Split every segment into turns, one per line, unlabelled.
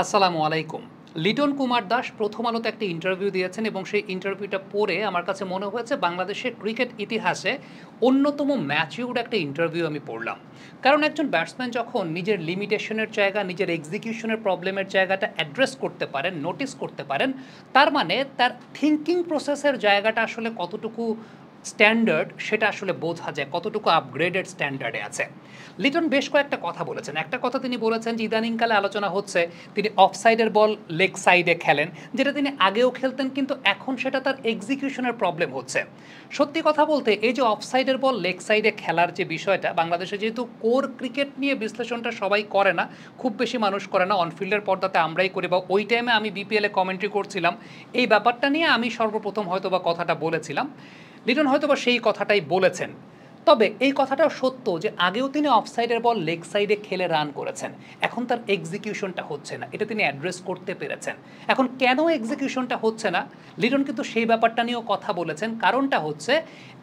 আসসালামু আলাইকুম। লিটন কুমার দাস প্রথম আলোতে একটা ইন্টারভিউ দিয়েছেন এবং সেই ইন্টারভিউটা পড়ে আমার কাছে মনে হয়েছে বাংলাদেশের ক্রিকেট ইতিহাসে অন্যতম ম্যাচিউরড একটা ইন্টারভিউ আমি পড়লাম। কারণ একজন ব্যাটসম্যান যখন নিজের লিমিটেশনের জায়গা, নিজের এক্সিকিউশনের প্রবলেমের জায়গাটা অ্যাড্রেস করতে পারেন, নোটিস করতে পারেন, তার মানে তার থিঙ্কিং প্রসেসের জায়গাটা আসলে কতটুকু স্ট্যান্ডার্ড সেটা আসলে বোঝা যায়, কতটুকু আপগ্রেডেড স্ট্যান্ডার্ডে আছে। লিটন বেশ কয়েকটা কথা বলেছেন। একটা কথা তিনি বলেছেন যে ইদানিংকালে আলোচনা হচ্ছে তিনি অফসাইডের বল লেগ সাইডে খেলেন, যেটা তিনি আগেও খেলতেন, কিন্তু এখন সেটা তার এক্সিকিউশনের প্রবলেম হচ্ছে। সত্যি কথা বলতে এই যে অফসাইডের বল লেগ সাইডে খেলার যে বিষয়টা, বাংলাদেশে যেহেতু কোর ক্রিকেট নিয়ে বিশ্লেষণটা সবাই করে না, খুব বেশি মানুষ করে না, অনফিল্ডের পর্দাতে আমরাই করি, বা ওই টাইমে আমি বিপিএলে কমেন্ট্রি করছিলাম, এই ব্যাপারটা নিয়ে আমি সর্বপ্রথম হয়তো বা কথাটা বলেছিলাম। লিটন হয়তো বা সেই কথাটাই বলেছেন। তবে এই কথাটাও সত্য যে আগেও তিনি অফসাইডের বল লেগ সাইডে খেলে রান করেছেন, এখন তার এক্সিকিউশনটা হচ্ছে না, এটা তিনি অ্যাড্রেস করতে পেরেছেন। এখন কেন এক্সিকিউশনটা হচ্ছে না, লিটন কিন্তু সেই ব্যাপারটা নিয়েও কথা বলেছেন। কারণটা হচ্ছে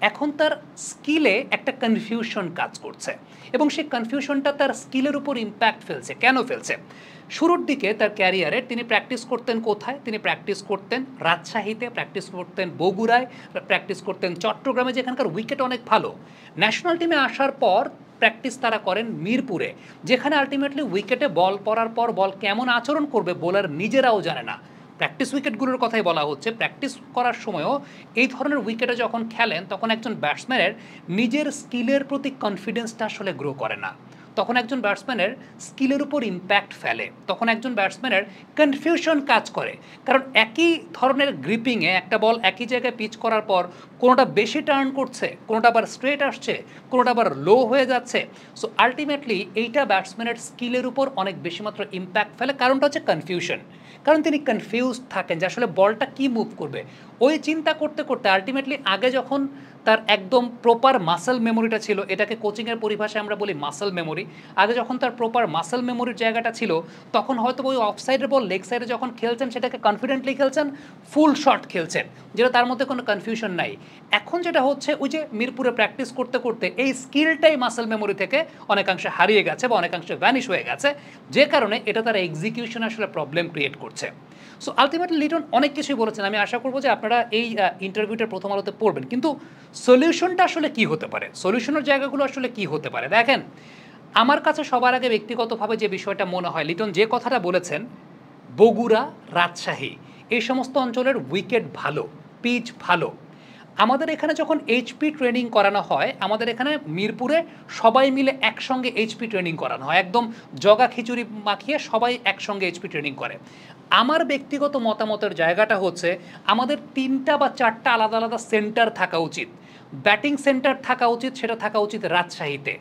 এখন তার স্কিলে একটা কনফিউশন কাজ করছে এবং সেই কনফিউশনটা তার স্কিলের উপর ইম্প্যাক্ট ফেলছে। কেন ফেলছে? শুরুর দিকে তার ক্যারিয়ারে তিনি প্র্যাকটিস করতেন কোথায়? তিনি প্র্যাকটিস করতেন রাজশাহীতে, প্র্যাকটিস করতেন বগুড়ায়, প্র্যাকটিস করতেন চট্টগ্রামে, যেখানকার উইকেট অনেক ভালো। ন্যাশনাল টিমে আসার পর প্র্যাকটিস তারা করেন মিরপুরে, যেখানে আলটিমেটলি উইকেটে বল পড়ার পর বল কেমন আচরণ করবে বোলার নিজেরাও জানে না। প্র্যাকটিস উইকেটগুলোর কথাই বলা হচ্ছে। প্র্যাকটিস করার সময়ও এই ধরনের উইকেটে যখন খেলেন তখন একজন ব্যাটসম্যানের নিজের স্কিলের প্রতি কনফিডেন্সটা আসলে গ্রো করে না, তখন একজন ব্যাটসম্যানের স্কিলের উপর ইম্প্যাক্ট ফেলে, তখন একজন ব্যাটসম্যানের কনফিউশন কাজ করে। কারণ একই ধরনের গ্রিপিংয়ে একটা বল একই জায়গায় পিচ করার পর কোনোটা বেশি টার্ন করছে, কোনোটা আবার স্ট্রেট আসছে, কোনোটা আবার লো হয়ে যাচ্ছে। সো আলটিমেটলি এইটা ব্যাটসম্যানের স্কিলের উপর অনেক বেশি মাত্র ইম্প্যাক্ট ফেলে। কারণটা হচ্ছে কনফিউশন। কারণ তিনি কনফিউজড থাকেন যে আসলে বলটা কী মুভ করবে। ওই চিন্তা করতে করতে আলটিমেটলি আগে যখন তার একদম প্রপার মাসেল মেমোরিটা ছিল, এটাকে কোচিংয়ের পরিভাষায় আমরা বলি মাসেল মেমোরি, আগে যখন তার প্রপার মাসেল মেমোরির জায়গাটা ছিল তখন হয়তো ওই অফসাইডের বল লেগ সাইডে যখন খেলছেন সেটাকে কনফিডেন্টলি খেলছেন, ফুল শট খেলছেন, যেটা তার মধ্যে কোনো কনফিউশন নাই। এখন যেটা হচ্ছে ওই যে মিরপুরে প্র্যাকটিস করতে করতে এই স্কিলটাই মাসেল মেমোরি থেকে অনেকাংশে হারিয়ে গেছে বা অনেকাংশে ভ্যানিশ হয়ে গেছে, যে কারণে এটা তার এক্সিকিউশন আসলে প্রবলেম ক্রিয়েট করছে। সো আলটিমেটলি লিটন অনেক কিছুই বলেছেন। আমি আশা করবো যে আপনারা এই ইন্টারভিউটা প্রথম আলোতে পড়বেন, কিন্তু সলিউশনটা আসলে কি হতে পারে, সলিউশনের জায়গাগুলো আসলে কি হতে পারে। দেখেন, আমার কাছে সবার আগে ব্যক্তিগতভাবে যে বিষয়টা মনে হয়, লিটন যে কথাটা বলেছেন, বগুড়া, রাজশাহী এই সমস্ত অঞ্চলের উইকেট ভালো, পিচ ভালো। আমাদের এখানে যখন এইচপি ট্রেনিং করানো হয়, আমাদের এখানে মিরপুরে সবাই মিলে একসঙ্গে এইচপি ট্রেনিং করানো হয়, একদম জগা খিচুড়ি মাখিয়ে সবাই একসঙ্গে এইচপি ট্রেনিং করে। আমার ব্যক্তিগত মতামতের জায়গাটা হচ্ছে আমাদের 3টা বা 4টা আলাদা আলাদা সেন্টার থাকা উচিত। ব্যাটিং সেন্টার থাকা উচিত, সেটা থাকা উচিত রাজশাহীতে।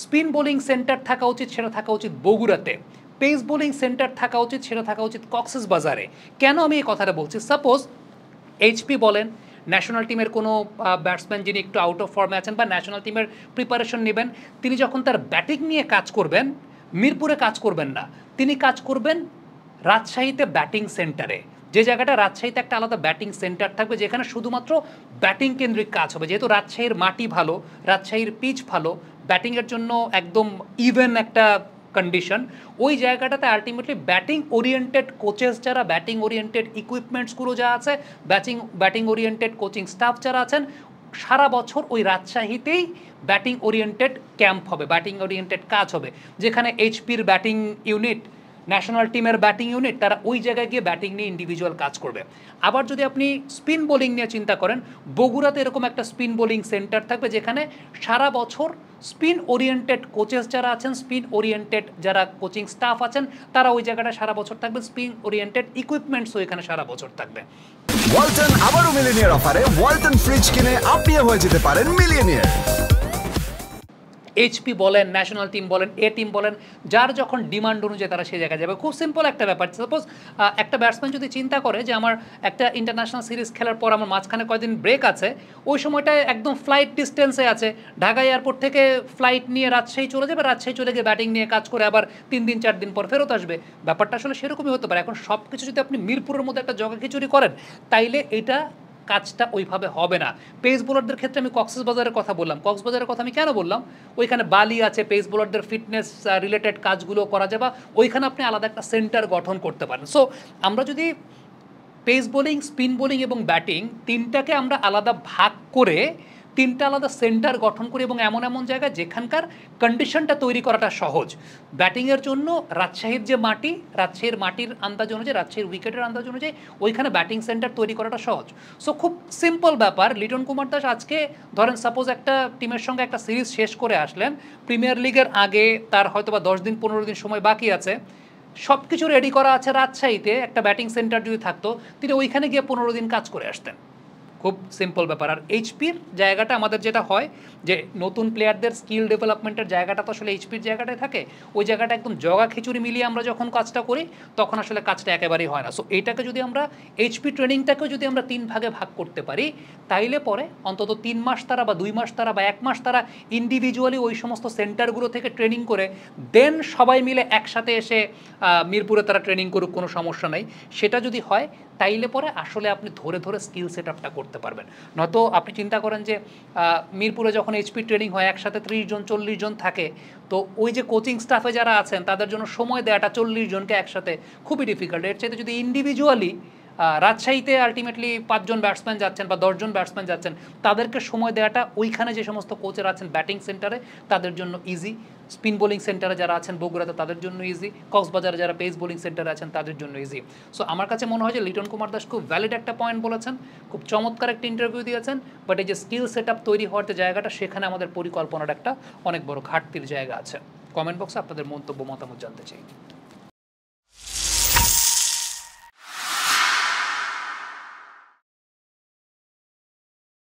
স্পিন বোলিং সেন্টার থাকা উচিত, সেটা থাকা উচিত বগুড়াতে। পেস বোলিং সেন্টার থাকা উচিত, সেটা থাকা উচিত কক্সবাজারে। কেন আমি এই কথাটা বলছি? সাপোজ এইচপি বলেন, ন্যাশনাল টিমের কোনো ব্যাটসম্যান যিনি একটু আউট অফ ফর্মে আছেন বা ন্যাশনাল টিমের প্রিপারেশন নেবেন, তিনি যখন তার ব্যাটিং নিয়ে কাজ করবেন মিরপুরে কাজ করবেন না, তিনি কাজ করবেন রাজশাহীতে ব্যাটিং সেন্টারে। যে জায়গাটা রাজশাহীতে একটা আলাদা ব্যাটিং সেন্টার থাকবে, যেখানে শুধুমাত্র ব্যাটিং কেন্দ্রিক কাজ হবে। যেহেতু রাজশাহীর মাটি ভালো, রাজশাহীর পিচ ভালো, ব্যাটিংয়ের জন্য একদম ইভেন একটা কন্ডিশন, ওই জায়গাটাতে আলটিমেটলি ব্যাটিং ওরিয়েন্টেড কোচেস যারা, ব্যাটিং ওরিয়েন্টেড ইকুইপমেন্টসগুলো যা আছে, ব্যাটিং ওরিয়েন্টেড কোচিং স্টাফ যারা আছেন, সারা বছর ওই রাজশাহীতেই ব্যাটিং ওরিয়েন্টেড ক্যাম্প হবে, ব্যাটিং ওরিয়েন্টেড কাজ হবে, যেখানে এইচপির ব্যাটিং ইউনিট, ন্যাশনাল টিমের ব্যাটিং ইউনিট, তারা ওই জায়গায় গিয়ে ব্যাটিং নিয়ে ইন্ডিভিজুয়াল কাজ করবে। আবার যদি আপনি স্পিন বোলিং নিয়ে চিন্তা করেন, বগুড়াতে এরকম একটা স্পিন বোলিং সেন্টার থাকবে, যেখানে সারা বছর স্পিন ওরিয়েন্টেড কোচেস যারা আছেন, স্পিন ওরিয়েন্টেড যারা কোচিং স্টাফ আছেন, তারা ওই জায়গাটা সারা বছর থাকবে, স্পিন ওরিয়েন্টেড ইকুইপমেন্টসও এখানে সারা বছর থাকবে।
ওয়ালটন আবারও মিলিয়নিয়ার অফারে ওয়ালটন ফ্রিজ কিনে আপনিও হয়ে যেতে পারেন মিলিয়নিয়ার।
এইচপি বলেন, ন্যাশনাল টিম বলেন, এ টিম বলেন, যার যখন ডিমান্ড অনুযায়ী তারা সেই জায়গায় যাবে। খুব সিম্পল একটা ব্যাপার। সাপোজ একটা ব্যাটসম্যান যদি চিন্তা করে যে আমার একটা ইন্টারন্যাশনাল সিরিজ খেলার পর আমার মাঝখানে কয়েকদিন ব্রেক আছে, ওই সময়টায় একদম ফ্লাইট ডিস্টেন্সে আছে, ঢাকা এয়ারপোর্ট থেকে ফ্লাইট নিয়ে রাজশাহী চলে যাবে, রাজশাহী চলে গিয়ে ব্যাটিং নিয়ে কাজ করে আবার 3 দিন 4 দিন পর ফেরত আসবে। ব্যাপারটা আসলে সেরকমই হতে পারে। এখন সব কিছু যদি আপনি মিরপুরের মধ্যে একটা জগা খিচুড়ি করেন, তাইলে এটা কাজটা ওইভাবে হবে না। পেস বোলারদের ক্ষেত্রে আমি কক্সবাজারের কথা বললাম, কক্সবাজারের কথা আমি কেন বললাম, ওইখানে বালি আছে, পেস বোলারদের ফিটনেস রিলেটেড কাজগুলো করা যায়, বা ওইখানে আপনি আলাদা একটা সেন্টার গঠন করতে পারেন। সো আমরা যদি পেস বোলিং, স্পিন বোলিং এবং ব্যাটিং তিনটাকে আমরা আলাদা ভাগ করে তিনটা আলাদা সেন্টার গঠন করি এবং এমন এমন জায়গায় যেখানকার কন্ডিশনটা তৈরি করাটা সহজ। ব্যাটিংয়ের জন্য রাজশাহীর যে মাটি, রাজশাহীর মাটির আন্দাজ অনুযায়ী, রাজশাহীর উইকেটের আন্দাজ অনুযায়ী ওইখানে ব্যাটিং সেন্টার তৈরি করাটা সহজ। সো খুব সিম্পল ব্যাপার। লিটন কুমার দাস আজকে ধরেন সাপোজ একটা টিমের সঙ্গে একটা সিরিজ শেষ করে আসলেন, প্রিমিয়ার লিগের আগে তার হয়তো বা 10 দিন 15 দিন সময় বাকি আছে, সব কিছু রেডি করা আছে রাজশাহীতে, একটা ব্যাটিং সেন্টার যদি থাকতো তিনি ওইখানে গিয়ে 15 দিন কাজ করে আসতেন। খুব সিম্পল ব্যাপার। আর এইচপির জায়গাটা আমাদের যেটা হয় যে নতুন প্লেয়ারদের স্কিল ডেভেলপমেন্টের জায়গাটা তো আসলে এইচপির জায়গাটায় থাকে, ওই জায়গাটা একদম জগা খিচুড়ি মিলিয়ে আমরা যখন কাজটা করি তখন আসলে কাজটা একেবারেই হয় না। সো এইটাকে যদি আমরা এইচপি ট্রেনিংটাকেও যদি আমরা 3 ভাগে ভাগ করতে পারি, তাইলে পরে অন্তত 3 মাস তারা বা 2 মাস তারা বা 1 মাস তারা ইন্ডিভিজুয়ালি ওই সমস্ত সেন্টারগুলো থেকে ট্রেনিং করে দেন সবাই মিলে একসাথে এসে মিরপুরে তারা ট্রেনিং করুক, কোনো সমস্যা নেই। সেটা যদি হয় তাইলে পরে আসলে আপনি ধরে ধরে স্কিল সেট আপটা করতে পারবেন। নয়তো আপনি চিন্তা করেন যে মিরপুরে যখন এইচপি ট্রেনিং হয় একসাথে 30 জন 40 জন থাকে, তো ওই যে কোচিং স্টাফে যারা আছেন তাদের জন্য সময় দেওয়াটা 40 জনকে একসাথে খুবই ডিফিকাল্ট। এর চাইতে যদি ইন্ডিভিজুয়ালি রাজশাহীতে আলটিমেটলি 5 জন ব্যাটসম্যান যাচ্ছেন বা 10 জন ব্যাটসম্যান যাচ্ছেন, তাদেরকে সময় দেওয়াটা ওইখানে যে সমস্ত কোচের আছেন ব্যাটিং সেন্টারে তাদের জন্য ইজি, স্পিন বোলিং সেন্টারে যারা আছেন বগুড়াতে তাদের জন্য ইজি, কক্সবাজারে যারা পেস বোলিং সেন্টারে আছেন তাদের জন্য ইজি। সো আমার কাছে মনে হয় যে লিটন কুমার দাস খুব ভ্যালিড একটা পয়েন্ট বলেছেন, খুব চমৎকার একটা ইন্টারভিউ দিয়েছেন, বাট এই যে স্কিল সেট আপ তৈরি হওয়ার যে জায়গাটা, সেখানে আমাদের পরিকল্পনার একটা অনেক বড় ঘাটতির জায়গা আছে। কমেন্ট বক্সে আপনাদের মন্তব্য মতামত জানতে চাই।